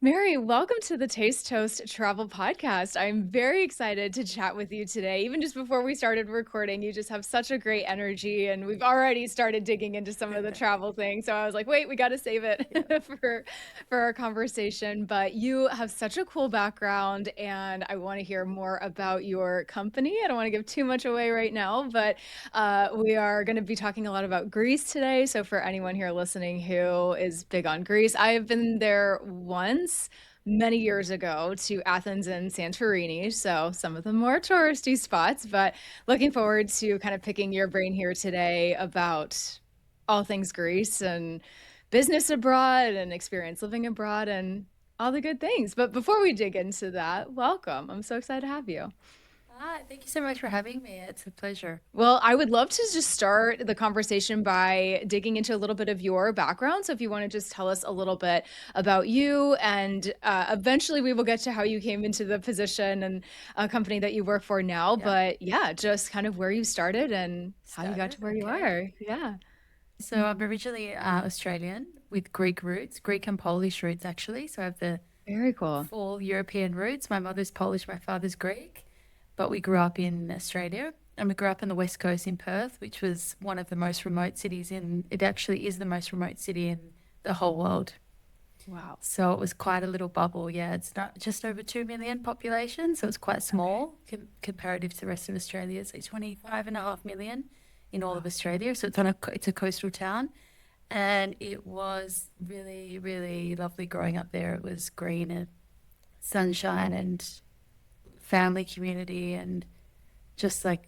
Mary, welcome to the Taste Toast Travel Podcast. I'm very excited to chat with you today. Even just before we started recording, you just have such a great energy, and we've already started digging into some of the travel things. So I was like, wait, we got to save it Yeah. for our conversation. But you have such a cool background, and I want to hear more about your company. I don't want to give too much away right now, but we are going to be talking a lot about Greece today. So for anyone here listening who is big on Greece, I have been there once many years ago to Athens and Santorini. So some of the more touristy spots, but looking forward to kind of picking your brain here today about all things Greece and business abroad and experience living abroad and all the good things. But before we dig into that, welcome. I'm so excited to have you. Hi, thank you so much for having me. It's a pleasure. Well, I would love to just start the conversation by digging into a little bit of your background. So, if you want to just tell us a little bit about you, and eventually we will get to how you came into the position and a company that you work for now. Yeah, But yeah, just kind of where you started and how you got to started. where you Okay. are. Yeah. So I'm originally Australian with Greek roots, Greek and Polish roots actually. So I have the Very cool. full European roots. My mother's Polish, my father's Greek, but we grew up in Australia. And we grew up on the West Coast in Perth, which was one of the most remote cities it actually is the most remote city in the whole world. Wow. So it was quite a little bubble. Yeah, it's not just over 2 million population, so it's quite Okay. small comparative to the rest of Australia. It's like 25.5 million in all of Wow. Australia. So it's a coastal town, and it was really, really lovely growing up there. It was green and sunshine and family community, and just like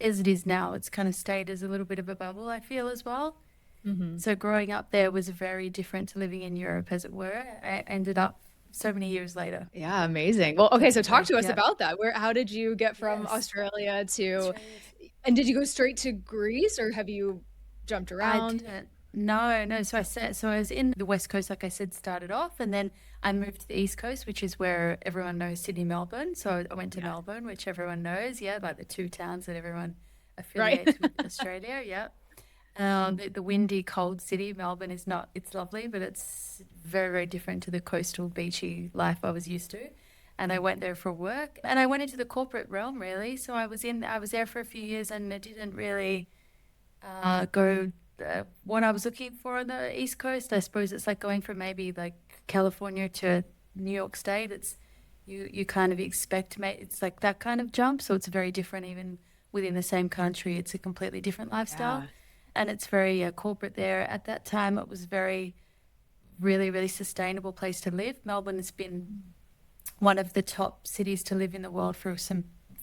as it is now, it's kind of stayed as a little bit of a bubble, I feel, as well. Hmm. So growing up there was very different to living in Europe, as it were. I ended up so many years later. Yeah, amazing. Well, okay, so talk Definitely. to us Yeah. about that. How did you get from Yes. Australia to, Australia. and did you go straight to Greece or have you jumped I around? didn't. No, no. So I was in the West Coast, like I said, started off, and then I moved to the East Coast, which is where everyone knows Sydney, Melbourne. So I went to Yes. Melbourne, which everyone knows. Yeah, like the two towns that everyone Right. affiliates with Australia. Yeah. The windy, cold city, Melbourne is not, it's lovely, but it's very, very different to the coastal, beachy life I was used to. And I went there for work and I went into the corporate realm really. So I was there for a few years and it didn't really go what I was looking for on the East Coast. I suppose it's like going from maybe like California to New York State. You kind of expect, it's like that kind of jump. So it's very different even within the same country. It's a completely different lifestyle Yeah. and it's very corporate there. At that time, it was very, really, really sustainable place to live. Melbourne has been one of the top cities to live in the world for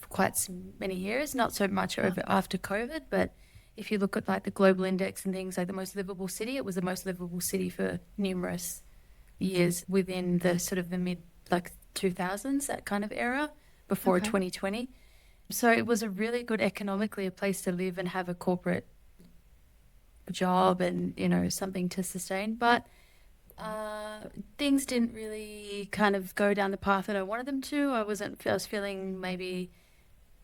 quite some many years. Not so much Oh, over after COVID, but if you look at like the global index and things like the most livable city, it was the most livable city for numerous years within the sort of the mid like 2000s, that kind of era before okay. 2020. So it was a really good economically a place to live and have a corporate job and something to sustain, but things didn't really kind of go down the path that I wanted them to. I was feeling maybe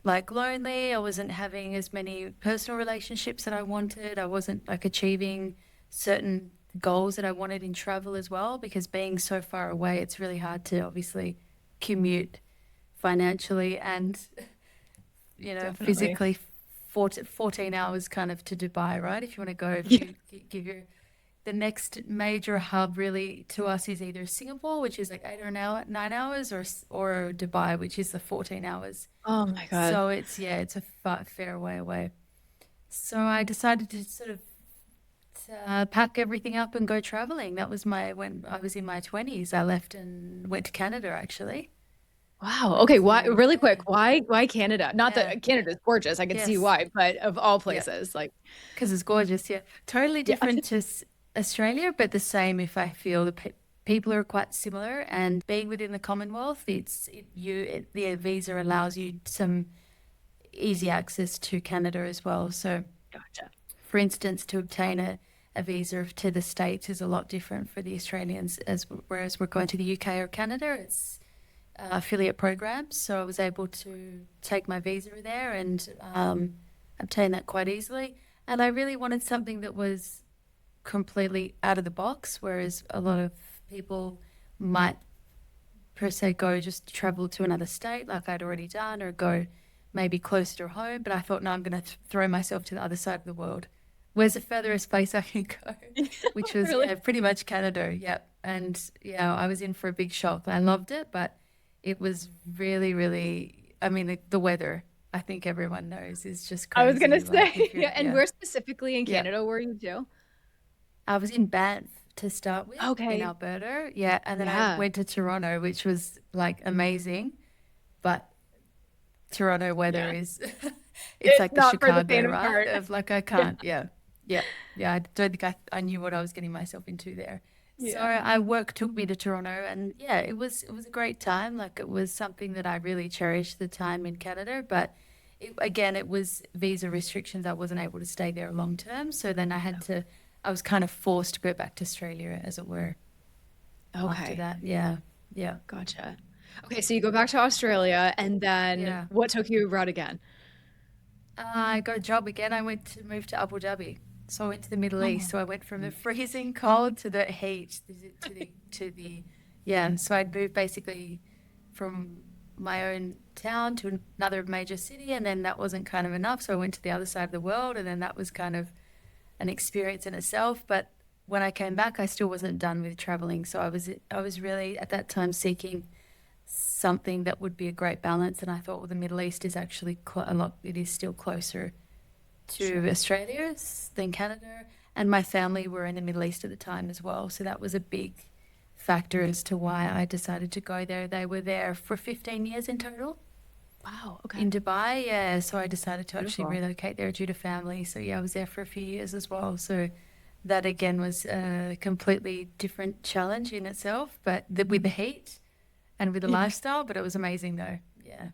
like lonely. I wasn't having as many personal relationships that I wanted. I wasn't like achieving certain goals that I wanted in travel as well, because being so far away, it's really hard to obviously commute financially and Definitely. physically 14 hours kind of to Dubai, right? If you want to go, if Yeah. you give your the next major hub really to us is either Singapore, which is like 8 or 9 hours, or Dubai, which is the 14 hours. Oh my God. So it's a fair way away. So I decided to sort of pack everything up and go traveling. That was my when I was in my 20s. I left and went to Canada actually. Wow. Went Okay. Why, to really quick, yeah, why Canada? Not yeah, that Canada's gorgeous. I can see yes, why, but of all yeah. places, like, Because it's gorgeous, yeah. Totally yeah. different to Australia, but the same. If I feel the people are quite similar, and being within the Commonwealth, the visa allows you some easy access to Canada as well. So, Gotcha. for instance, to obtain a visa to the States is a lot different for the Australians, as whereas we're going to the UK or Canada, it's affiliate programs. So I was able to take my visa there and obtain that quite easily. And I really wanted something that was completely out of the box, whereas a lot of people might per se go just travel to another state like I'd already done, or go maybe closer to home. But I thought, no, I'm going to throw myself to the other side of the world. Where's the furthest place I can go? Which was, Really? yeah, pretty much Canada. Yep. And yeah, I was in for a big shock. I loved it, but it was really, really, I mean, the weather, I think everyone knows, is just I was gonna crazy. Like say, if you're, yeah. And yeah, where specifically in yeah. Canada were you too? I was in Banff to start with in Okay. Alberta. Yeah. And then I Yeah. went to Toronto, which was like amazing. But Toronto weather Yeah. is, it's It's like the not for the Chicago, faint of right? heart. Of like, I Yeah. can't. Yeah. Yeah. Yeah. I don't think I knew what I was getting myself into there. So Yeah. I work took me to Toronto, and yeah, it was a great time. Like it was something that I really cherished, the time in Canada, but again, it was visa restrictions. I wasn't able to stay there long term. So then I was kind of forced to go back to Australia, as it were, after Okay. that. Yeah. Yeah. Gotcha. Okay, so you go back to Australia, and then Yeah. what took you abroad again? I got a job again. I went to move to Abu Dhabi. So I went to the Middle East. Oh. So I went from the freezing cold to the heat yeah. So I'd moved basically from my own town to another major city, and then that wasn't kind of enough. So I went to the other side of the world, and then that was kind of an experience in itself. But when I came back, I still wasn't done with traveling. So I was really at that time seeking something that would be a great balance. And I thought, well, the Middle East is actually a lot. It is still closer to Sure. Australia than Canada, and my family were in the Middle East at the time as well. So that was a big factor as to why I decided to go there. They were there for 15 years in total Wow. Okay. in Dubai. Yeah, so I decided to actually Beautiful. relocate there due to family. So yeah, I was there for a few years as well. So that again was a completely different challenge in itself, but with the heat and with the Yeah. lifestyle. But it was amazing though. Yeah,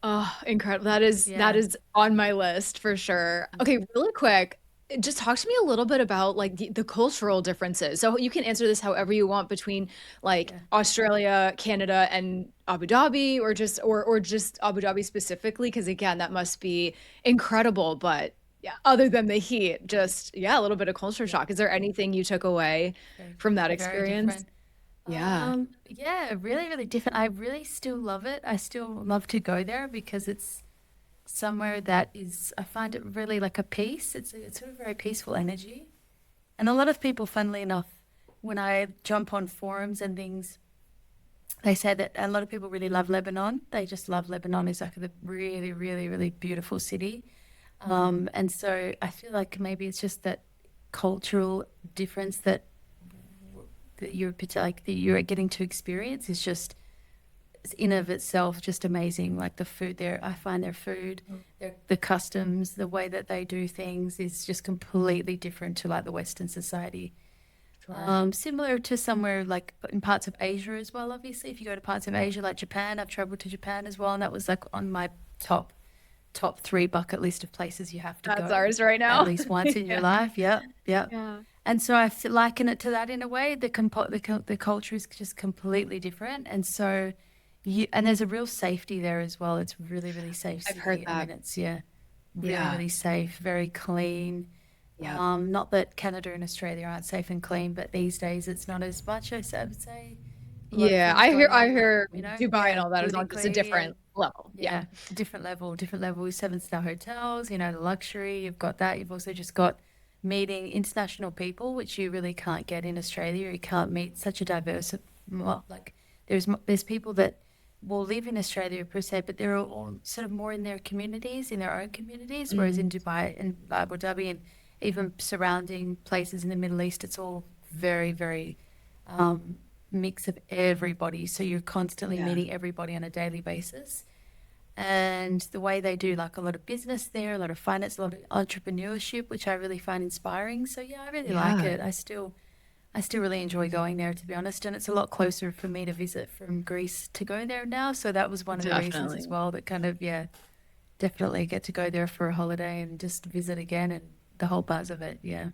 Oh, incredible. That yeah, is on my list for sure. Okay, really quick, just talk to me a little bit about like the cultural differences. So you can answer this however you want between like yeah. Australia, Canada, and Abu Dhabi, or just Abu Dhabi specifically, because again, that must be incredible. But yeah, other than the heat, just yeah, a little bit of culture Yeah. shock. Is there anything you took away Very, from that very experience? different. Yeah. Yeah, really, really different. I really still love it. I still love to go there because it's somewhere that is, I find it really like a peace. It's a very peaceful energy. And a lot of people, funnily enough, when I jump on forums and things, they say that a lot of people really love Lebanon. They just love Lebanon. It's like a really, really, really beautiful city. And so I feel like maybe it's just that cultural difference that you're getting to experience is just in of itself just amazing. Like the food there, I find their food, the customs, the way that they do things is just completely different to like the Western society. Sure. Similar to somewhere like in parts of Asia as well. Obviously, if you go to parts of Asia like Japan, I've traveled to Japan as well, and that was like on my top three bucket list of places you have to That's go ours right at now. least once in your Yeah. life. Yeah, yeah. Yeah. And so I feel liken it to that in a way. The culture is just completely different, and so and there's a real safety there as well. It's really really safe I've heard city. I that. mean, it's yeah, really Yeah. really safe, very clean. Yeah. Not that Canada and Australia aren't safe and clean, but these days it's not as much. I would say a lot of Yeah. things going I on, like hear Dubai and yeah, all that is on just a politically and different level. Yeah. yeah, different level, 7-star hotels, the luxury, you've got that. You've also just got meeting international people, which you really can't get in Australia. You can't meet such a diverse, well, like there's people that will live in Australia per se, but they're all sort of more in their communities, in their own communities, whereas in Mm. Dubai and Abu Dhabi and even surrounding places in the Middle East, it's all very, very mix of everybody. So you're constantly Yeah. meeting everybody on a daily basis. And the way they do like a lot of business there, a lot of finance, a lot of entrepreneurship, which I really find inspiring. So yeah, I really like Yeah. it. I still really enjoy going there, to be honest. And it's a lot closer for me to visit from Greece to go there now. So that was one of the reasons as Definitely. well that kind of, yeah, definitely get to go there for a holiday and just visit again and the whole buzz of it. Yeah.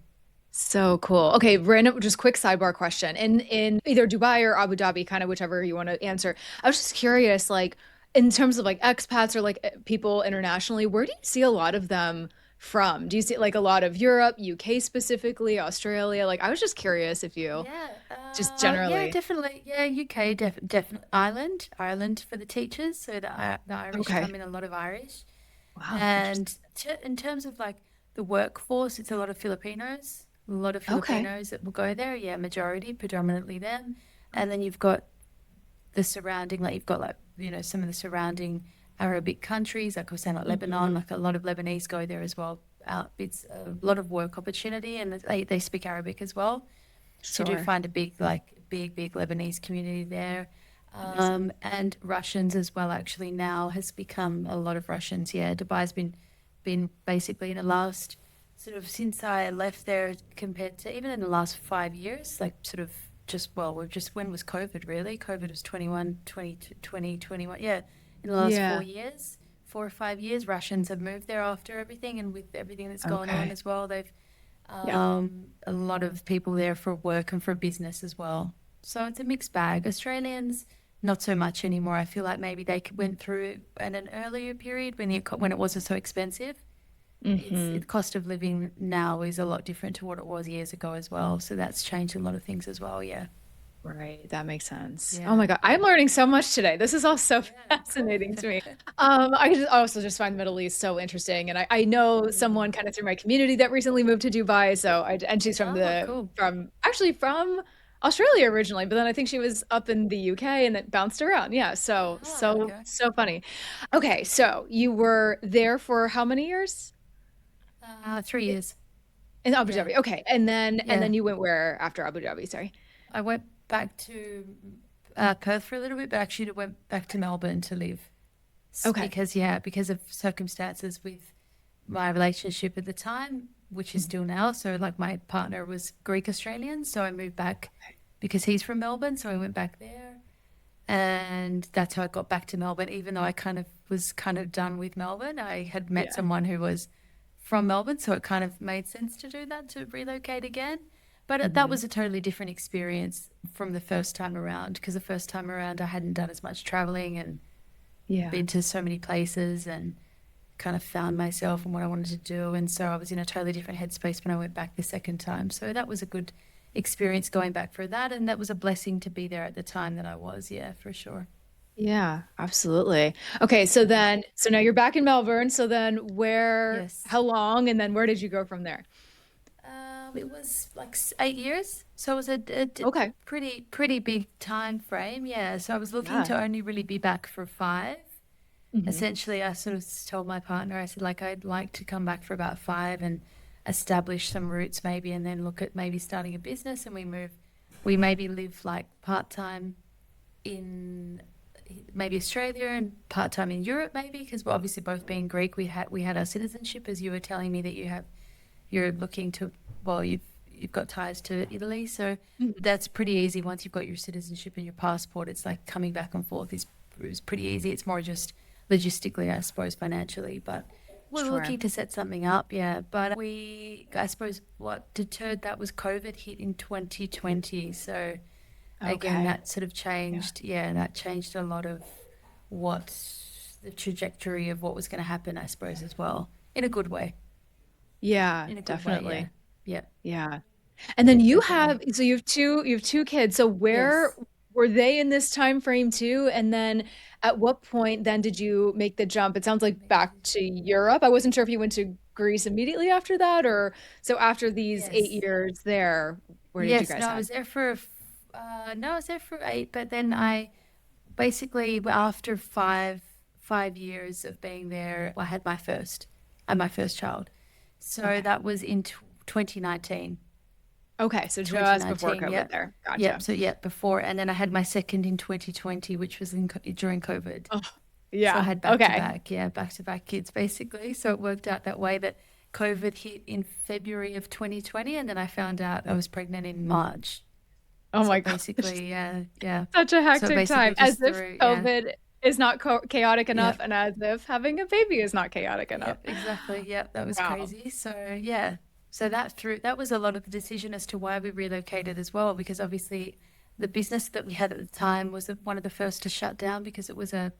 So cool. Okay, random, just quick sidebar question. In either Dubai or Abu Dhabi, kind of whichever you want to answer. I was just curious, like in terms of like expats or like people internationally, where do you see a lot of them from? Do you see like a lot of Europe, UK specifically, Australia? Like, I was just curious if you Yeah, just yeah, generally. definitely. Yeah, UK, definitely. Ireland for the teachers. So the Irish Okay. come in, a lot of Irish. Wow. And Interesting. in terms of like the workforce, it's a lot of Filipinos. A lot of Okay. Filipinos that will go there. Yeah, majority, predominantly them. And then you've got the surrounding, like you've got like, some of the surrounding Arabic countries, like I was saying, like Lebanon, Mhm. like a lot of Lebanese go there as well. It's a lot of work opportunity, and they speak Arabic as well. So you do Sure. find a big Lebanese community there. That makes sense. And Russians as well, actually, now has become a lot of Russians. Yeah, Dubai's been basically in the last sort of since I left there compared to even in the last 5 years, like sort of just, well, we've just, when was COVID really? COVID was 21, 20, 20, 21. Yeah, in the last Yeah. 4 years, 4 or 5 years, Russians have moved there after everything, and with everything that's gone on Okay. as well, they've Yeah. a lot of people there for work and for business as well. So it's a mixed bag. Australians, not so much anymore. I feel like maybe they went through it in an earlier period when it wasn't so expensive. Hmm. The cost of living now is a lot different to what it was years ago as well. So that's changed a lot of things as well. Yeah. Right, that makes sense. Oh Yeah. my God, I'm learning so much today. This is all so Yeah, cool. fascinating to me. I also just find the Middle East so interesting, and I know someone Mm. kind of through my community that recently moved to Dubai. So and she's Oh, cool. from Australia originally, but then I think she was up in the UK and then bounced around. Yeah, Oh, okay. so funny. Okay, so you were there for how many years? 3 years. In Abu Yeah. Dhabi. Okay, and Yeah. then you went where after Abu Dhabi? Sorry. I went back to Perth for a little bit, but actually went back to Melbourne to live. Okay. Because of circumstances with my relationship at the time, which is still now. So like my partner was Greek Australian, so I moved back because he's from Melbourne, so I went back there. And that's how I got back to Melbourne, even though I was done with Melbourne. I had met Yeah. someone who was from Melbourne, so it kind of made sense to do that, to relocate again. But that Hmm. was a totally different experience from the first time around, because the first time around I hadn't done as much traveling and Yeah. been to so many places and kind of found myself and what I wanted to do. And so I was in a totally different headspace when I went back the second time. So that was a good experience going back for that. And that was a blessing to be there at the time that I was. Yeah, for sure. Yeah, absolutely. Okay, so Yeah. then, so now you're back in Melbourne. So then Yes. how long, and then where did you go from there? It was like 8 years. So it was a Okay. pretty big time frame. Yeah. So I was looking Yeah. to only really be back for 5. Hmm. Essentially, I sort of told my partner, I said, like, I'd like to come back for about 5 and establish some roots maybe, and then look at maybe starting a business. And we maybe live like part time in maybe Australia and part time in Europe, maybe, because we're obviously both being Greek. We had our citizenship, as you were telling me that you're looking to, well, you've got ties to Italy, so Hmm. that's pretty easy once you've got your citizenship and your passport. It's like coming back and forth is pretty easy. It's more just logistically, I suppose, financially, but we're Sure. looking to set something up, yeah. But I suppose what deterred that was COVID hit in 2020. So again, Okay. that sort of Yeah. changed, yeah, that changed a lot of what the trajectory of what was going to happen, I suppose, as well, in a good way. Yeah, In a good way, yeah. definitely. Yeah, Yeah. And then definitely. you have two kids. So where Yes. were they in this time frame too? And then at what point then did you make the jump? It sounds like back to Europe. I wasn't sure if you went to Greece immediately after that, or so after these eight Yes. years there, where did you Yes. guys No, I head? was there for, no, I was there for 8, but then I basically, after 5 years of being there, I had my first child. So Okay. that was in 2019. Okay, so just before 2019, COVID yeah. there. Yep. Gotcha. So yeah, before, and then I had my second in 2020, which was during COVID. Oh, So I yeah. had Okay. back to back kids basically. So it worked out that way, that COVID hit in February of 2020, and then I found out I was pregnant in March. Oh So my gosh. basically, yeah, yeah. Such a So hectic time. basically As just if through, yeah, COVID is not chaotic enough, yep, and as if having a baby is not chaotic enough. yep, exactly, yep. That was Wow. crazy. So yeah, so that was a lot of the decision as to why we relocated as well, because obviously the business that we had at the time was one of the first to shut down, because it was a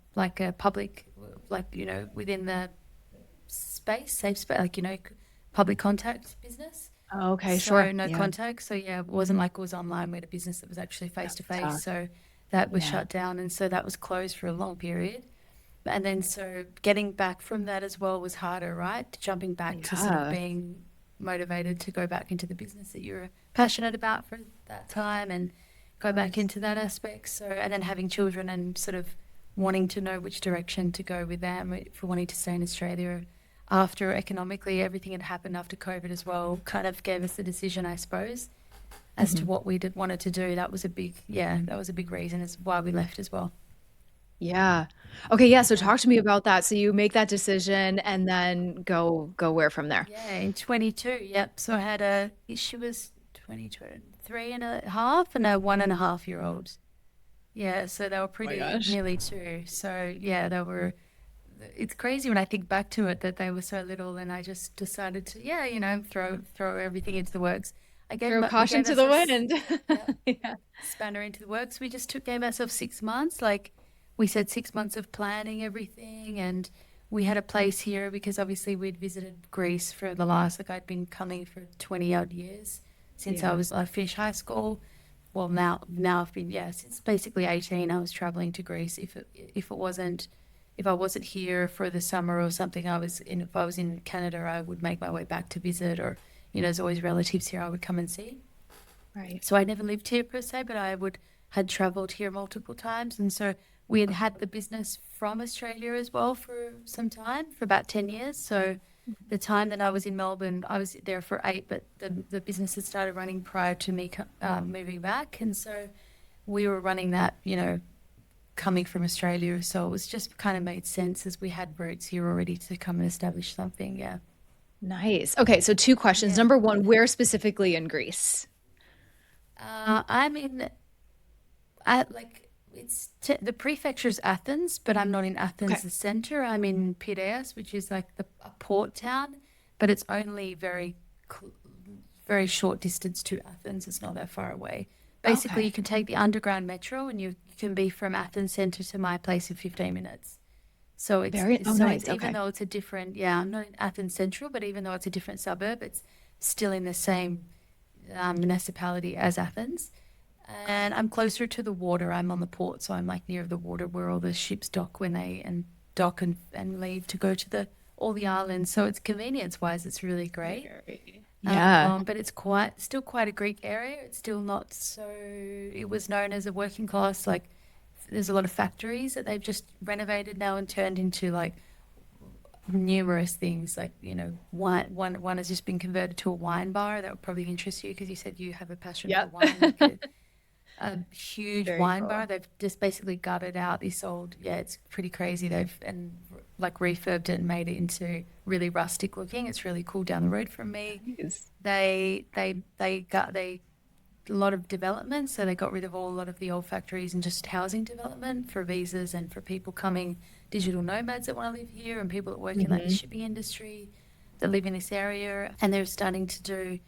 public, like, within the space, safe space, like, public contact business. Okay, So sure. no Yeah. contact. So yeah, it wasn't like it was online. We had a business that was actually face to That's face. tough. So that was Yeah. shut down. And so that was closed for a long period. And then so getting back from that as well was harder, right? Jumping back to sort of Yeah. being motivated to go back into the business that you're passionate about for that time and go Of back course. into that aspect. So, and then having children and sort of wanting to know which direction to go with them for wanting to stay in Australia after economically everything had happened after COVID as well, kind of gave us the decision, I suppose, as to Mhm. what we wanted to do. That was a big, yeah, that was a big reason as why we left as well. Yeah. Okay, yeah, so Yeah. talk to me about that. So you make that decision and then go where from there? Yeah, in 22. Yep. So I had she was 23 and a half and a 1.5 year old. Yeah. So they were Oh my pretty gosh. nearly two. So yeah, they were, it's crazy when I think back to it that they were so little and I just decided to, yeah, throw everything into the works. Throw We caution gave to the ourselves, wind. yeah, Yeah. spanner into the works. We just gave ourselves 6 months. Like we said, 6 months of planning everything. And we had a place here because obviously we'd visited Greece for the last, like I'd been coming for 20 odd years since Yeah. I finished high school. Well, now I've been, yeah, since basically 18, I was traveling to Greece. If I wasn't here for the summer or something, if I was in Canada, I would make my way back to visit or, there's always relatives here I would come and see. Right. So I never lived here per se, but had traveled here multiple times. And so we had the business from Australia as well for some time, for about 10 years. So the time that I was in Melbourne, I was there for 8, but the business had started running prior to me moving back. And so we were running that, coming from Australia. So it was just kind of made sense as we had roots here already to come and establish something. Yeah. Nice. Okay, so 2 questions. Yeah. Number 1, where specifically in Greece? I'm in like the prefecture's Athens, but I'm not in Okay. Athens, the center. I'm in Piraeus, which is like a port town, but it's only very short distance to Athens. It's not that far away. Basically, you Okay. can take the underground metro, and you can be from Athens center to my place in 15 minutes. So Nice. it's even Okay. though it's a different, yeah, I'm not in Athens Central, but even though it's a different suburb, it's still in the same municipality as Athens. And I'm closer to the water. I'm on the port, so I'm like near the water where all the ships dock when they and dock and leave to go to the all the islands. So it's convenience wise, it's really great. Very. Yeah. But it's still quite a Greek area. It's still not so. It was known as a working class. Like there's a lot of factories that they've just renovated now and turned into like numerous things. Like one has just been converted to a wine bar. That would probably interest you because you said you have a passion for Yep. wine. Like a huge Very wine bar. cool. They've just basically gutted out this old. Yeah, it's pretty crazy. They've and like refurbed it and made it into really rustic looking. It's really cool down the road from me. Nice. They a lot of development, so they got rid of a lot of the old factories and just housing development for visas and for people coming, digital nomads that want to live here and people that work in like the Mhm. shipping industry that live in this area. And they're starting to do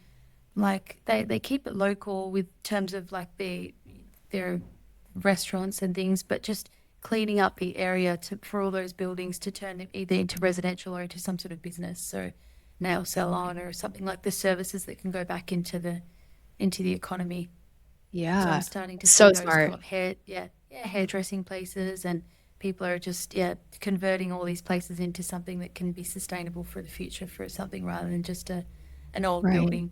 like they keep it local with terms of like their restaurants and things, but just cleaning up the area for all those buildings to turn them either into residential or into some sort of business. So nail salon or something like the services that can go back into the economy. So I'm Yeah. starting to see So those come smart. up hairdressing places and people are just converting all these places into something that can be sustainable for the future for something rather than just an old Right. building,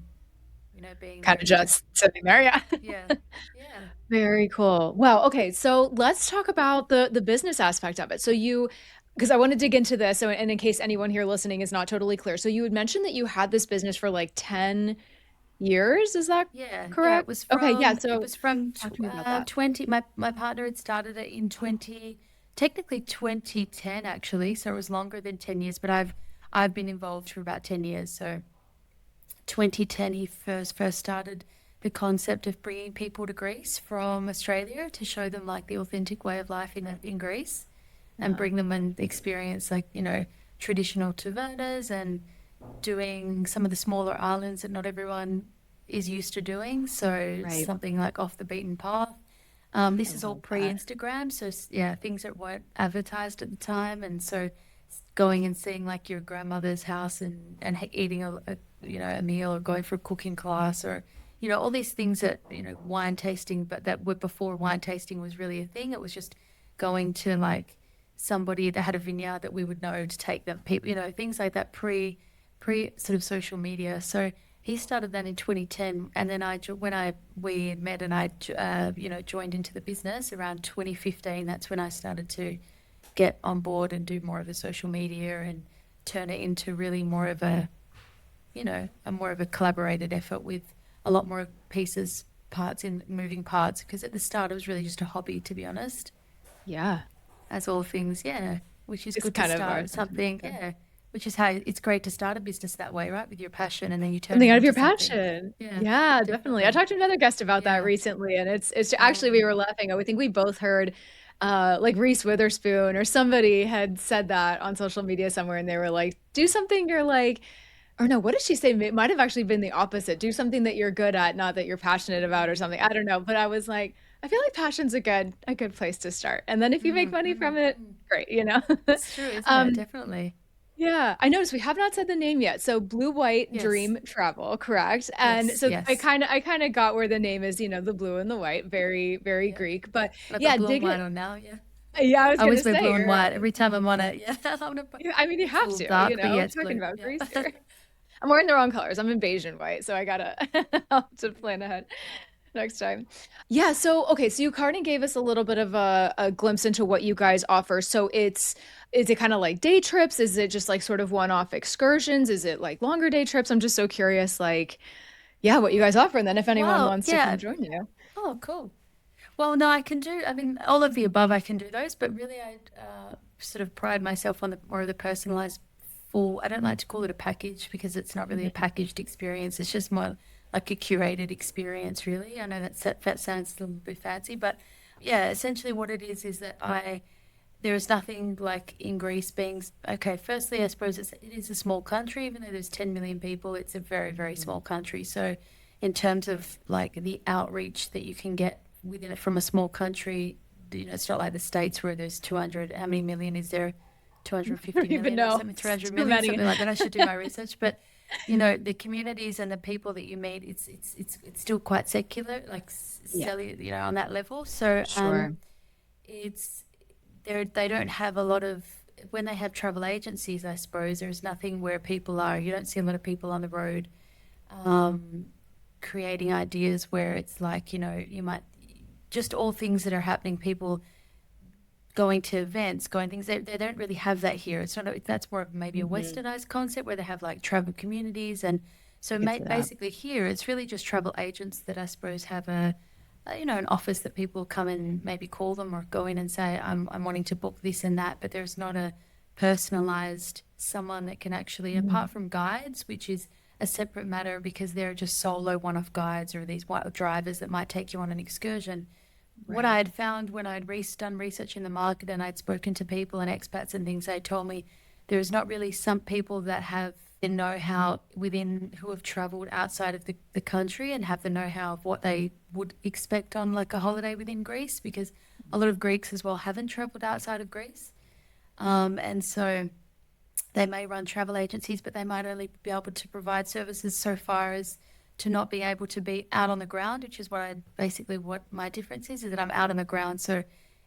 being Kinda there. So just sitting there, yeah. yeah, yeah, Very cool. Wow, okay, so let's talk about the business aspect of it. So you, because I wanna dig into this, so and in case anyone here listening is not totally clear. So you had mentioned that you had this business for, like, 10 years, is that yeah. correct? Okay, yeah, so It was from talk to me about that. 20. My partner had started it in 2010 actually, so it was longer than 10 years. But I've been involved for about 10 years. So 2010 he first started the concept of bringing people to Greece from Australia to show them like the authentic way of life in Greece and Uh-huh. bring them and experience like traditional tavernas and doing some of the smaller islands that not everyone is used to doing. So Right. something like off the beaten path. I This is all love that. pre-Instagram, so yeah, things that weren't advertised at the time, and so going and seeing like your grandmother's house and eating a meal, or going for a cooking class, or all these things that wine tasting, but that were before wine tasting was really a thing. It was just going to like somebody that had a vineyard that we would know to take them, people, things like that, pre sort of social media. So he started that in 2010, and then we met, and I joined into the business around 2015. That's when I started to get on board and do more of the social media and turn it into really more of a more of a collaborated effort with a lot more pieces, parts in moving parts, because at the start it was really just a hobby, to be honest, Yeah. as all things, which is It's good to kind of start ours. something, which is how it's great to start a business that way, right? With your passion, and then you turn Something it out of your into something. passion. Yeah, Yeah, definitely. I definitely. talked to another guest about that Yeah. recently, and it's actually we were Um, laughing. I think we both heard like Reese Witherspoon or somebody had said that on social media somewhere, and they were like, do something you're like, or no, what did she say? It might have actually been the opposite. Do something that you're good at, not that you're passionate about or something. I don't know. But I was like, I feel like passion's a good place to start. And then if you make money from it, great, you know? it's true, isn't it? Um, Definitely. yeah, I noticed we have not said the name yet. So Blue White Yes. Dream Travel, correct? And Yes. so I Yes. kind of I kind of got where the name is, the blue and the white, very very Yeah. Greek. But And I've got yeah, blue and dig white it. on now. Yeah. Yeah, I was I gonna always wear say blue and you're. white every time I'm on it. Yeah. I'm gonna put, I mean, you it's a have little to, dark, but yeah, it's talking blue. about Yeah. Greece here. I'm wearing the wrong colors. I'm in beige and white, so I gotta I'll have to plan ahead next time. Yeah, so okay, so you kind of gave us a little bit of a glimpse into what you guys offer. So is it kind of like day trips? Is it just like sort of one-off excursions? Is it like longer day trips? I'm just so curious, like, yeah, what you guys offer, and then if anyone Well, wants to come yeah. join you. Oh, cool. Well, no, I mean, all of the above, I can do those, but really I sort of pride myself on the more of the personalized full, I don't like to call it a package because it's not really a Mhm. packaged experience. It's just more like a curated experience, really. I know that sounds a little bit fancy, but yeah, essentially what it is that there is nothing like in Greece being, okay, firstly, I suppose it is a small country, even though there's 10 million people, it's a very, very small country. So in terms of like the outreach that you can get within it from a small country, it's not like the States where there's 200, how many million is there? I 250 don't even million or know. something, It's 300 too million, many. something like that. I should do my research. But, the communities and the people that you meet, it's still quite secular, like Yeah, cellular, on that level. So, sure. it's, they don't have a lot of, when they have travel agencies, I suppose there's nothing where people are, you don't see a lot of people on the road um, creating ideas where it's like, you might, just all things that are happening, people going to events, going things, they don't really have that here. It's not that's more of maybe a Hmm. westernized concept where they have like travel communities. And so I get to that. basically here it's really just travel agents that I suppose have an office that people come and maybe call them or go in and say, I'm wanting to book this and that, but there's not a personalized someone that can actually, apart Mhm. from guides, which is a separate matter because they're just solo one-off guides or these white drivers that might take you on an excursion. What I Right. had found when I'd done research in the market and I'd spoken to people and expats and things, they told me there's not really some people that have the know-how within who have traveled outside of the country and have the know-how of what they would expect on like a holiday within Greece, because a lot of Greeks as well haven't traveled outside of Greece. And so they may run travel agencies, but they might only be able to provide services so far as to not be able to be out on the ground, which is what my difference is that I'm out on the ground. So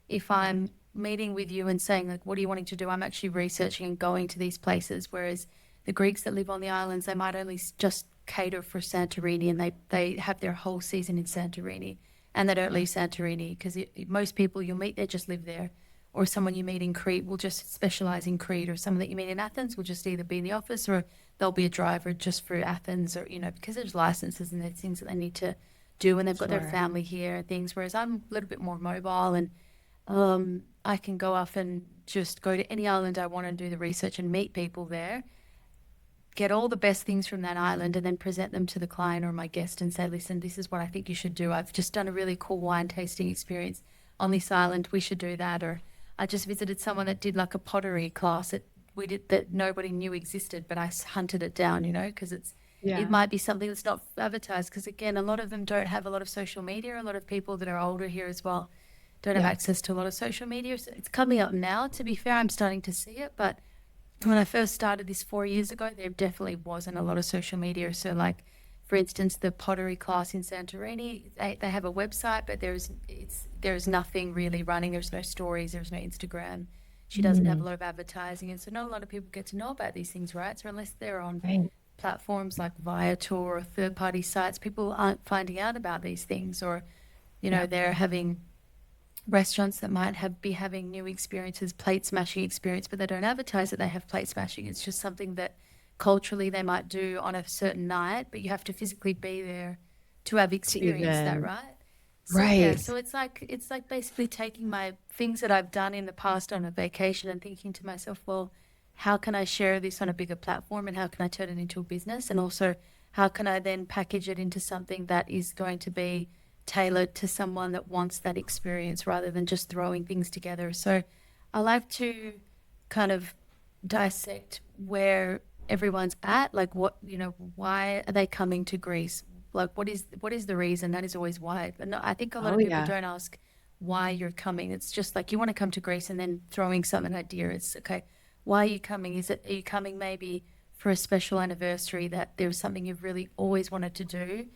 if I'm meeting with you and saying like, what are you wanting to do? I'm actually researching and going to these places. Whereas the Greeks that live on the islands, they might only just cater for Santorini, and they have their whole season in Santorini, and they don't Yeah. leave Santorini because most people you'll meet, they just live there, or someone you meet in Crete will just specialize in Crete, or someone that you meet in Athens will just either be in the office or they'll be a driver just for Athens, or because there's licenses and there's things that they need to do when they've got their Sure. family here and things. Whereas I'm a little bit more mobile, and I can go off and just go to any island I want and do the research and meet people there, get all the best things from that island, and then present them to the client or my guest and say, listen, this is what I think you should do. I've just done a really cool wine tasting experience on this island. We should do that. Or I just visited someone that did like a pottery class that nobody knew existed, but I hunted it down, because it Yeah. might be something that's not advertised. Because again, a lot of them don't have a lot of social media. A lot of people that are older here as well don't have Yeah. access to a lot of social media. So it's coming up now. To be fair, I'm starting to see it, but when I first started this 4 years ago, there definitely wasn't a lot of social media. So, like, for instance, the pottery class in Santorini, they have a website, but there's nothing really running. There's no stories. There's no Instagram. She doesn't have a Mm, lot of advertising, and so not a lot of people get to know about these things, right? So unless they're on right. platforms like Viator or third-party sites, people aren't finding out about these things, or Yeah. they're having restaurants that might be having new experiences, plate smashing experience, but they don't advertise that they have plate smashing. It's just something that culturally they might do on a certain night, but you have to physically be there to have To experienced that, even, right? So yeah, right. so it's like basically taking my things that I've done in the past on a vacation and thinking to myself, well, how can I share this on a bigger platform, and how can I turn it into a business, and also how can I then package it into something that is going to be tailored to someone that wants that experience rather than just throwing things together. So I like to kind of dissect where everyone's at, like what, why are they coming to Greece? Like what is the reason? That is always why. But no, I think a lot Oh of people yeah. don't ask why you're coming. It's just like you want to come to Greece and then throwing some an idea. It's okay. Why are you coming? Are you coming maybe for a special anniversary that there's something you've really always wanted to do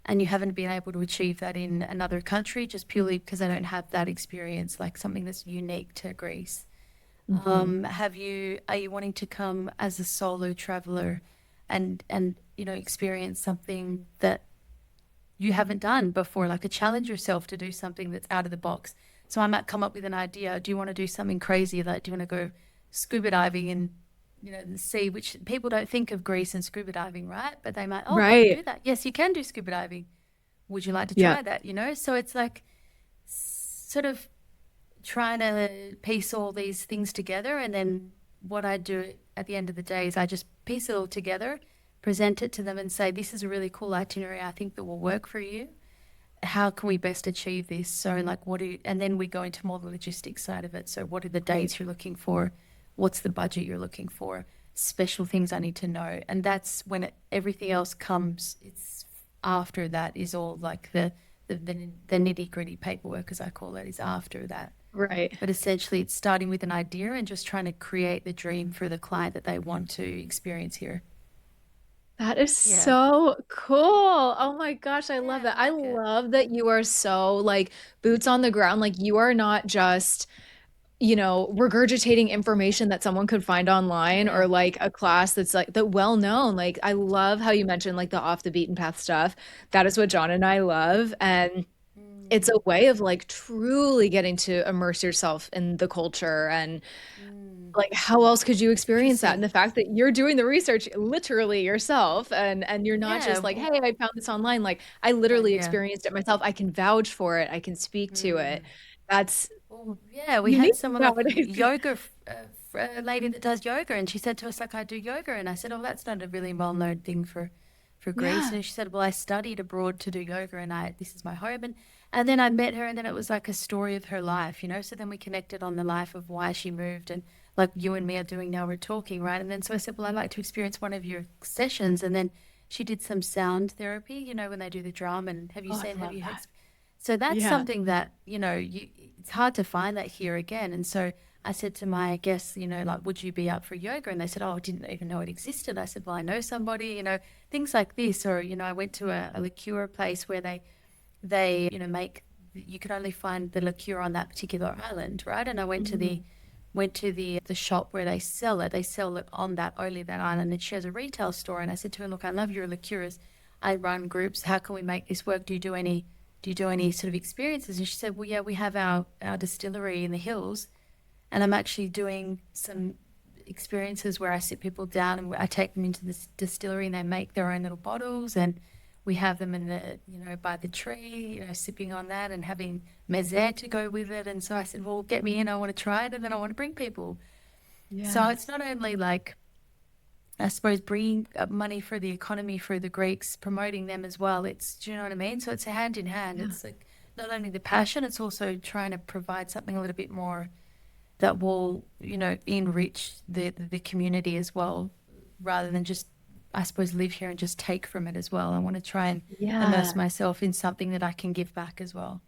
and you haven't been able to achieve that in another country just purely because they don't have that experience, like something that's unique to Greece? Hmm. Are you wanting to come as a solo traveler and experience something that you haven't done before, like a challenge yourself to do something that's out of the box? So I might come up with an idea. Do you want to do something crazy? Like, do you want to go scuba diving in, the sea, which people don't think of Greece and scuba diving, right? But they might, oh, can you Right. do that? Yes, you can do scuba diving. Would you like to Yeah. try that? So it's like sort of trying to piece all these things together. And then what I do at the end of the day is I just piece it all together, present it to them, and say, this is a really cool itinerary I think that will work for you. How can we best achieve this? So, like, and then we go into more the logistics side of it. So, what are the Right. dates you're looking for? What's the budget you're looking for? Special things I need to know. And that's when everything else comes. It's after that is all like the nitty gritty paperwork, as I call it, is after that. Right. But essentially, it's starting with an idea and just trying to create the dream for the client that they want to experience here. That is Yeah. so cool. Oh my gosh, I love Yeah, that. I I like it. love that you are so like boots on the ground. Like you are not just, regurgitating information that someone could find online Yeah. or like a class that's like the well known. Like I love how you mentioned like the off the beaten path stuff. That is what John and I love. And it's a Mm, way of like truly getting to immerse yourself in the culture and mm. like how else could you experience that? And Interesting. the fact that you're doing the research literally yourself and you're not Yeah. just like, hey, I found this online. Like I But literally yeah. experienced it myself. I can vouch for it. I can speak to it. Mm. That's Well, yeah, we had unique someone like nowadays. yoga, a lady that does yoga, and she said to us, like, I do yoga. And I said, oh, that's not a really well-known thing for Greece. Yeah. And she said, well, I studied abroad to do yoga, and this is my home. And then I met her, and then it was like a story of her life. So then we connected on the life of why she moved, and like you and me are doing now, we're talking, right? And then so I said, well, I'd like to experience one of your sessions. And then she did some sound therapy, when they do the drum. And Oh, I have love you heard? that. So that's Yeah. something that, it's hard to find that here again. And so I said to my guests, like, would you be up for yoga? And they said, oh, I didn't even know it existed. I said, well, I know somebody, things like this. Or, I went to a liqueur place where they, make, you could only find the liqueur on that particular island, right? And I Mhm. went to the shop where they sell it. They sell it on that only that island. And she has a retail store. And I said to her, look, I love your liqueurs. I run groups. How can we make this work? Do you do any sort of experiences? And she said, well, yeah, we have our distillery in the hills, and I'm actually doing some experiences where I sit people down and I take them into this distillery and they make their own little bottles, and we have them in by the tree, sipping on that and having mezze to go with it. And so I said, well, get me in. I want to try it, and then I want to bring people. So Yeah. it's not only like, I suppose, bringing up money for the economy for the Greeks, promoting them as well. Do you know what I mean? So it's a hand in hand. Yeah. It's like not only the passion, it's also trying to provide something a little bit more that will, enrich the community as well, rather than just, I suppose, live here and just take from it as well. I want to try and immerse Yeah. myself in something that I can give back as well.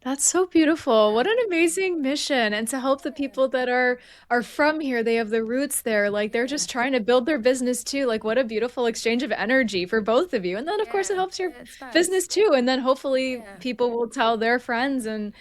That's so beautiful. What Yeah, an amazing mission. And to help the yeah, people that are from here, they have the roots there. Like they're yeah, just trying to build their business too. Like what a beautiful exchange of energy for both of you. And then of course it yeah, helps your yeah. It's business nice. too. And then hopefully Yeah, people will tell their friends and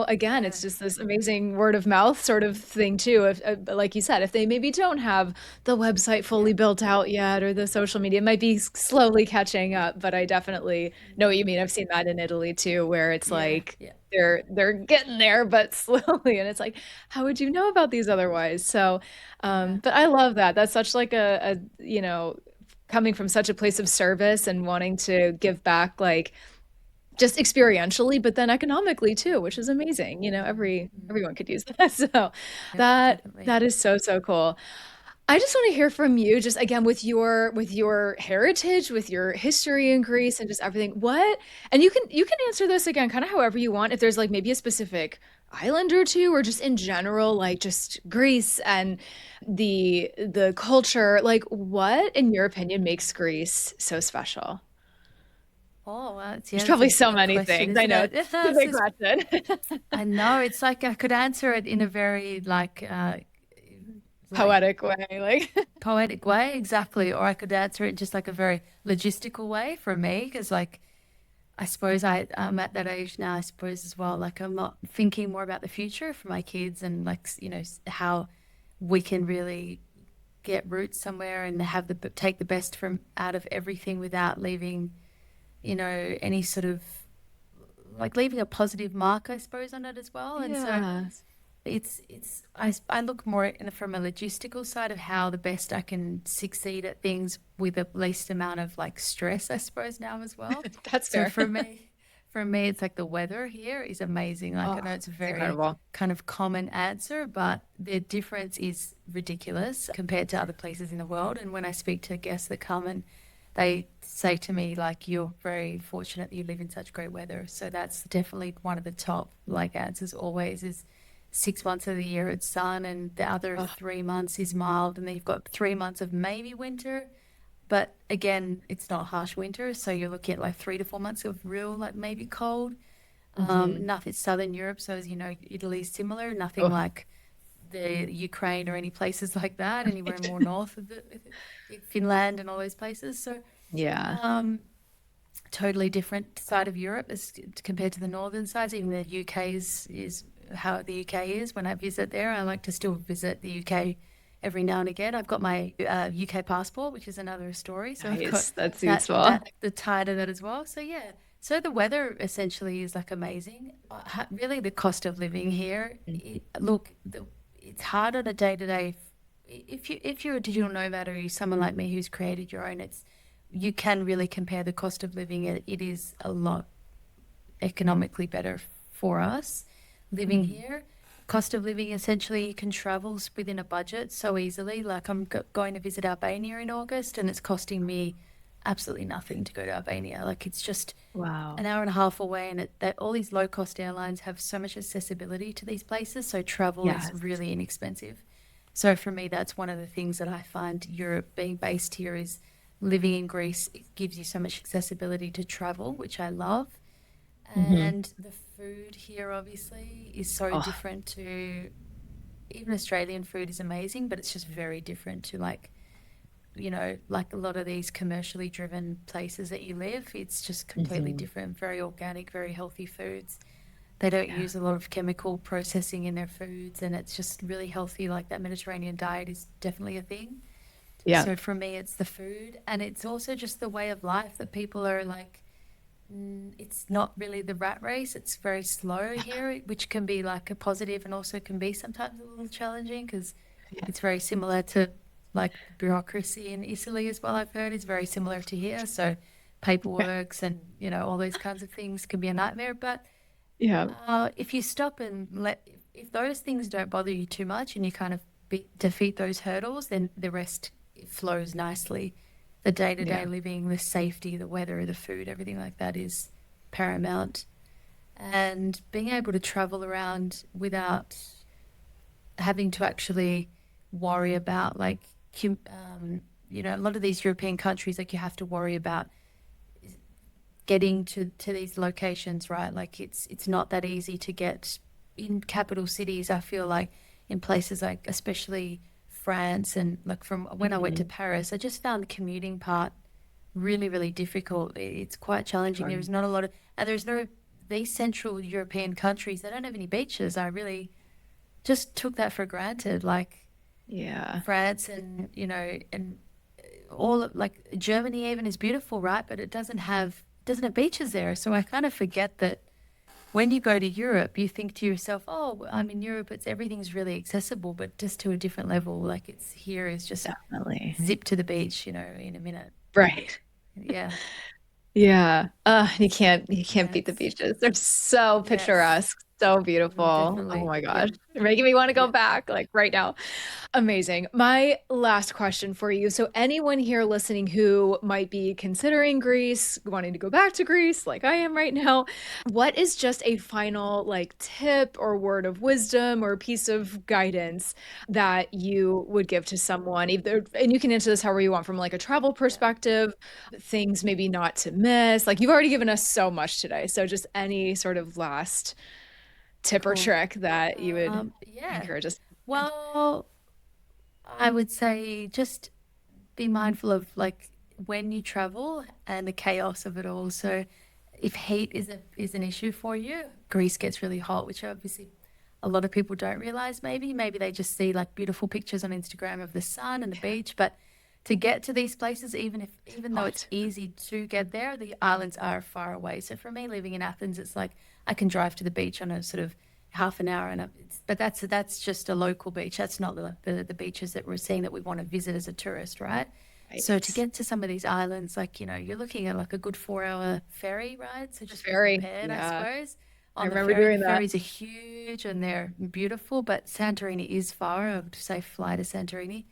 again, yeah, it's just this amazing word of mouth sort of thing too. If, like you said, if they maybe don't have the website yeah, fully built out yet or the social media, it might be slowly catching up. But I definitely know what you mean. I've seen that in Italy too, where it's yeah, like yeah, they're getting there, but slowly, and it's like, how would you know about these otherwise? So, yeah, but I love that. That's such like coming from such a place of service and wanting to give back, like just experientially, but then economically too, which is amazing. mm, Everyone could use that. So yep, that definitely. that is so, so cool. I just want to hear from you, just again with your heritage, with your history in Greece and just everything. And you can answer this again kind of however you want. If there's like maybe a specific island or two, or just in general, like just Greece and the culture, like what, in your opinion, makes Greece so special? Oh, well, There's that's a probably so big many question, things. I isn't know it? it's a big question. I know. It's like I could answer it in a very like Poetic way, like poetic way, exactly, or I could answer it just like a very logistical way for me, because like I suppose I'm at that age now, I suppose as well. Like I'm not thinking more about the future for my kids and like, how we can really get roots somewhere and have take the best from out of everything without leaving, any sort of like leaving a positive mark, I suppose, on it as well. And so yeah. I look more from a logistical side of how the best I can succeed at things with the least amount of like stress, I suppose, now as well. That's So fair. for me, it's like the weather here is amazing. Like I Oh, know it's a it's very incredible. kind of common answer, but the difference is ridiculous compared to other places in the world. And when I speak to guests that come and they say to me like, you're very fortunate that you live in such great weather. So that's definitely one of the top like answers always is 6 months of the year it's sun and the other Oh, 3 months is mild, and then you've got 3 months of maybe winter, but again it's not harsh winter, so you're looking at like 3 to 4 months of real like maybe cold. hmm. Nothing southern Europe, so as you know, Italy's similar, nothing Oh, like the Ukraine or any places like that, anywhere more north of the Finland and all those places. So yeah. um, totally different side of Europe as compared to the northern sides. Even the UK is how the UK is. When I visit there, I like to still visit the UK every now and again. I've got my UK passport, which is another story. So I've got Nice. That's useful. that the tie to that as well. So yeah. So the weather essentially is like amazing. Really, the cost of living here. Look, it's hard on a day to day. If you're a digital nomad or you're someone like me who's created your own, you can really compare the cost of living. It is a lot economically better for us living Mhm. here. Cost of living, essentially, you can travel within a budget so easily. Like I'm going to visit Albania in August, and it's costing me absolutely nothing to go to Albania. Like it's just an Wow. hour and a half away, and that all these low cost airlines have so much accessibility to these places. So travel is Yes. really inexpensive. So for me, that's one of the things that I find Europe being based here is living in Greece. It gives you so much accessibility to travel, which I love. Hmm. And the food here obviously is so Oh, different to even Australian food is amazing, but it's just very different to like, like a lot of these commercially driven places that you live. It's just completely hmm. different, very organic, very healthy foods. They don't Yeah. use a lot of chemical processing in their foods, and it's just really healthy. Like that Mediterranean diet is definitely a thing. Yeah. So for me, it's the food, and it's also just the way of life that people are like. It's not really the rat race. It's very slow here, which can be like a positive and also can be sometimes a little challenging because Yeah. it's very similar to like bureaucracy in Italy as well. I've heard is very similar to here. So paperworks and all those kinds of things can be a nightmare. But Yeah. if you stop and if those things don't bother you too much and you kind of defeat those hurdles, then the rest flows nicely. The day to day Yeah. living, the safety, the weather, the food, everything like that is paramount. And being able to travel around without having to actually worry about like, a lot of these European countries, like you have to worry about getting to these locations, right? Like it's not that easy to get in capital cities. I feel like in places like especially France, and like from when I went to Mhm. Paris, I just found the commuting part really, really difficult. It's quite challenging. Sure. There's not a lot of, and there's no, these Central European countries, they don't have any beaches. I really just took that for granted. Like Yeah, France and, and all of, like Germany even is beautiful, right? But it doesn't have beaches there. So I kind of forget that when you go to Europe, you think to yourself, oh, I'm in Europe, everything's really accessible, but just to a different level. Like it's here is just definitely. zip to the beach, in a minute. Right. Yeah. Yeah. You can't beat the Yes. beaches. They're so Yes. picturesque, so beautiful. Oh Definitely. my gosh. Yep. You're making me want to go Yep. back like right now. Amazing. My last question for you. So, anyone here listening who might be considering Greece, wanting to go back to Greece, like I am right now, what is just a final like tip or word of wisdom or piece of guidance that you would give to someone? Either, and you can answer this however you want, from like a travel Yeah. perspective, things maybe not to miss. Like you've already given us so much today. So, just any sort of last tip or Cool. trick that you would Yeah. encourage us. Well, I would say just be mindful of like when you travel and the chaos of it all. So if heat is an issue for you, Greece gets really hot, which obviously a lot of people don't realize maybe. Maybe they just see like beautiful pictures on Instagram of the sun and the beach, but to get to these places, even though it's Hot. easy to get there, the islands are far away. So for me, living in Athens, it's like I can drive to the beach on a sort of half an hour, but that's just a local beach. That's not the beaches that we're seeing that we want to visit as a tourist, right? So to Right. get to some of these islands, like you're looking at like a good 4 hour ferry ride. So just be Very, prepared, I yeah. suppose. I On the remember ferry, the doing that. ferries are huge and they're beautiful, but Santorini is far. I would say fly to Santorini.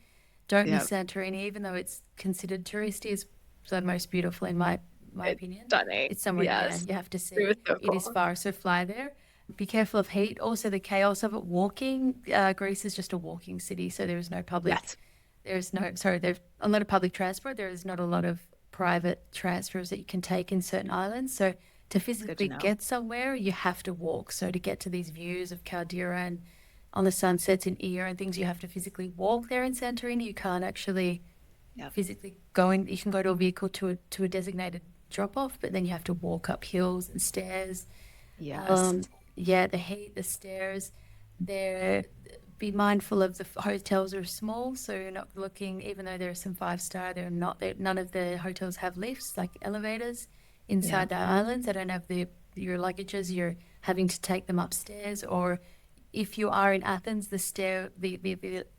Don't Yeah, miss Santorini, even though it's considered touristy, is the most beautiful in my it's opinion. stunning. It's somewhere, yeah, Yes. you have to It was see. so It is cool. far, so fly there. Be careful of heat. Also, the chaos of it. Walking. Greece is just a walking city, so there is no public. Yes. There's no, sorry, there's a lot of public transport. There is not a lot of private transfers that you can take in certain islands. So to It's good to physically know. get somewhere, you have to walk. So to get to these views of Caldera and on the sunsets in Io and things, you have to physically walk there in Santorini. You can't actually Yep. physically go in. You can go to a vehicle to a designated drop off, but then you have to walk up hills and stairs. Yes. Um, yeah, the heat, the stairs. There, be mindful of the hotels are small, so you're not looking. Even though there are some 5 star, they're not. None of the hotels have lifts, like elevators, Yeah. inside the islands. They don't have your luggages. You're having to take them upstairs, or if you are in Athens, the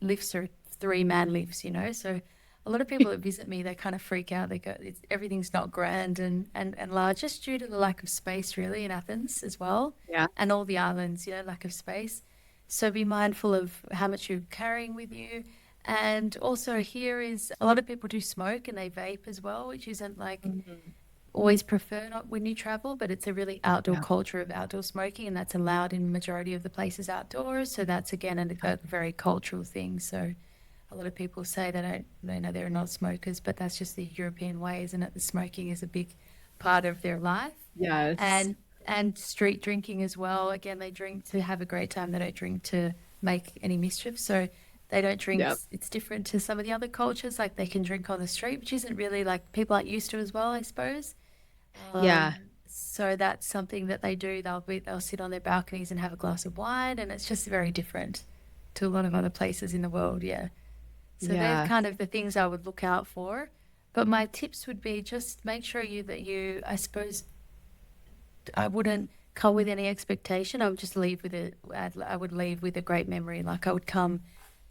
lifts are 3 man lifts. So a lot of people that visit me, they kind of freak out. They go, everything's not grand and large, just due to the lack of space, really, in Athens as well, Yeah. and all the islands, lack of space. So be mindful of how much you're carrying with you. And also, here is a lot of people do smoke and they vape as well, which isn't like Mhm. always prefer not when you travel, but it's a really outdoor Yeah. culture of outdoor smoking, and that's allowed in majority of the places outdoors. So that's again a very cultural thing. So a lot of people say they know they're not smokers, but that's just the European way, isn't it? The smoking is a big part of their life, Yes. and street drinking as well. Again, they drink to have a great time. They don't drink to make any mischief. So they don't drink. Yep. It's different to some of the other cultures. Like they can drink on the street, which isn't really like people aren't used to as well, I suppose. Yeah. So that's something that they do. They'll sit on their balconies and have a glass of wine, and it's just very different to a lot of other places in the world. Yeah. So they're Yeah. kind of the things I would look out for. But my tips would be just make sure I suppose, I wouldn't come with any expectation. I would just leave with it. I would leave with a great memory. Like I would come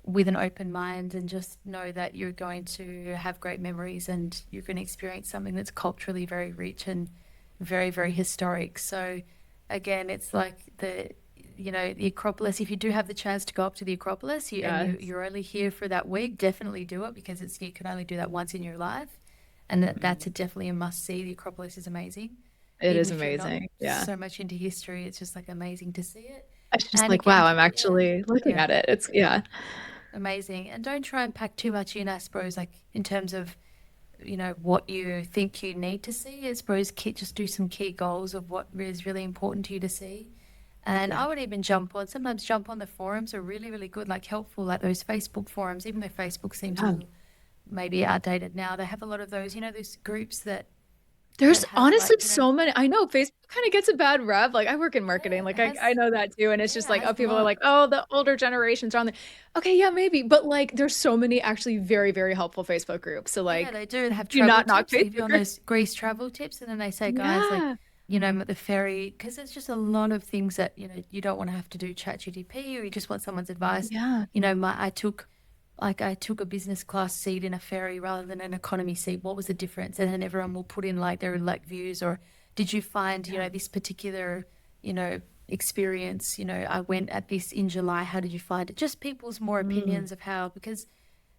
with an open mind and just know that you're going to have great memories and you're going to experience something that's culturally very rich and very, very historic. So again, it's like the Acropolis. If you do have the chance to go up to the Acropolis, Yes. you're only here for that week, definitely do it because you can only do that once in your life, and that's Mhm. definitely a must see. The Acropolis is amazing, It even is if you're not amazing. Yeah. so much into history. It's just like amazing to see it. It's just And like, again, wow, I'm yeah, actually looking yeah, at it. It's yeah. amazing. And don't try and pack too much in, I suppose, like in terms of what you think you need to see. I suppose just do some key goals of what is really important to you to see. And Yeah. I would even sometimes jump on the forums are really, really good, like helpful, like those Facebook forums, even though Facebook seems a Yeah. little maybe outdated now. They have a lot of those groups that There's have honestly like, so many. I know Facebook kind of gets a bad rep. Like I work in yeah, marketing. Like I know that too. And it's just it like, has oh, a people are lot. like, oh, the older generations are on there. Okay, yeah, maybe. But like there's so many actually very, very helpful Facebook groups. So Yeah, like they do have do travel not knock tips. They give you Facebook on groups. those Greece travel tips, and then they say, guys, like, Yeah. the ferry, because there's just a lot of things that, you don't want to have to do ChatGPT, or you just want someone's advice. Yeah. I took a business class seat in a ferry rather than an economy seat. What was the difference? And then everyone will put in like their like views, or did you find, Yeah. this particular, experience, I went at this in July. How did you find it? Just people's more Mm. opinions of how, because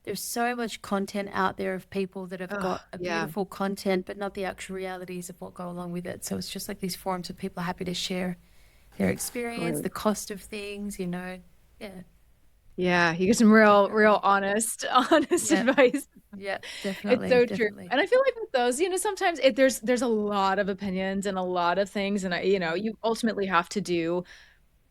there's so much content out there of people that have Oh, got a yeah. beautiful content, but not the actual realities of what go along with it. So it's just like these forums where people are happy to share their experience, Totally. the cost of things, Yeah, Yeah. You get some real, real definitely. honest Yeah, advice. yeah, It's definitely, so true. definitely. And I feel like with those, sometimes there's a lot of opinions and a lot of things. And you ultimately have to do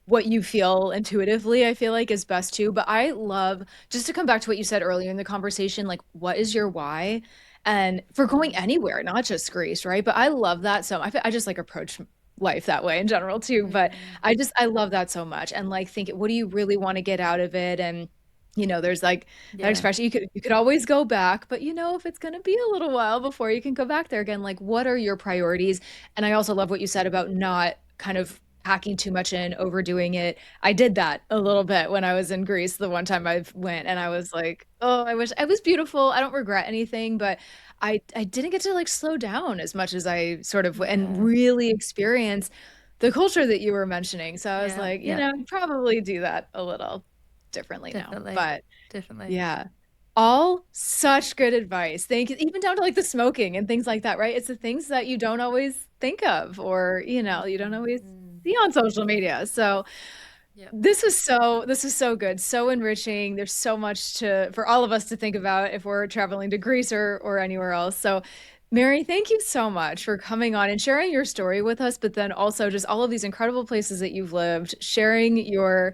what you feel intuitively, I feel like is best too. But I love, just to come back to what you said earlier in the conversation, like what is your why? And for going Mm, anywhere, not just Greece, right? But I love that. So I just like approach life that way in general too. But mm, I love that so much. And like think, what do you really want to get out of it? And there's like that yeah, expression, you could always go back, but if it's gonna be a little while before you can go back there again, like what are your priorities? And I also love what you said about not kind of packing too much in, overdoing it. I did that a little bit when I was in Greece the one time I went, and I was like, oh, I wish it was beautiful. I don't regret anything, but I didn't get to like slow down as much as I sort of and yeah, really experience the culture that you were mentioning. So I was yeah, like, yeah, probably do that a little differently now. definitely, But definitely. yeah. All such good advice. Thank you. Even down to like the smoking and things like that, right? It's the things that you don't always think of or, you don't Mm, always mm, see on social media. So yep. this is so good, so enriching. There's so much for all of us to think about if we're traveling to Greece or anywhere else. So Mary, thank you so much for coming on and sharing your story with us, but then also just all of these incredible places that you've lived, sharing your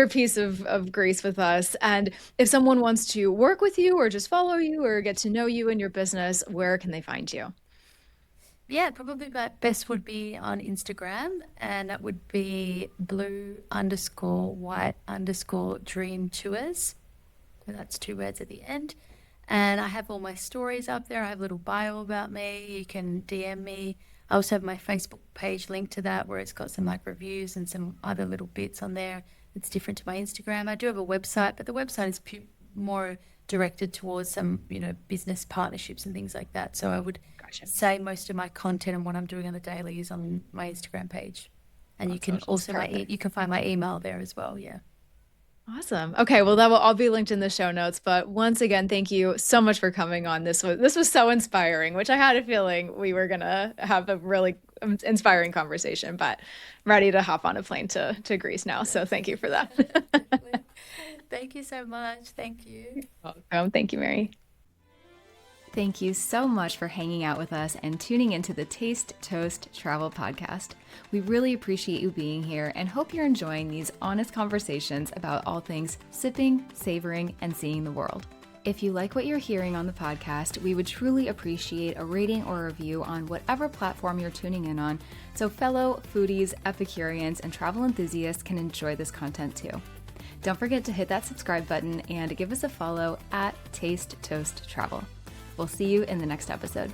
piece of Greece with us. And if someone wants to work with you or just follow you or get to know you and your business, where can they find you? Yeah, probably my best would be on Instagram, and that would be blue_white_dream tours. So that's two words at the end. And I have all my stories up there. I have a little bio about me. You can DM me. I also have my Facebook page linked to that, where it's got some like reviews and some other little bits on there. It's different to my Instagram. I do have a website, but the website is more directed towards some, business partnerships and things like that. So I would Gotcha. say most of my content and what I'm doing on the daily is on my Instagram page. And you On can socials. also Perfect. you can find my email there as well. Yeah. Awesome. Okay, well that will all be linked in the show notes. But once again, thank you so much for coming on. This was so inspiring, which I had a feeling we were gonna have a really inspiring conversation. But I'm ready to hop on a plane to Greece now. So thank you for that. Definitely. Thank you so much. Thank you. Welcome. Thank you, Mary. Thank you so much for hanging out with us and tuning into the Taste Toast Travel Podcast. We really appreciate you being here and hope you're enjoying these honest conversations about all things sipping, savoring, and seeing the world. If you like what you're hearing on the podcast, we would truly appreciate a rating or review on whatever platform you're tuning in on, so fellow foodies, Epicureans, and travel enthusiasts can enjoy this content too. Don't forget to hit that subscribe button and give us a follow at Taste Toast Travel. We'll see you in the next episode.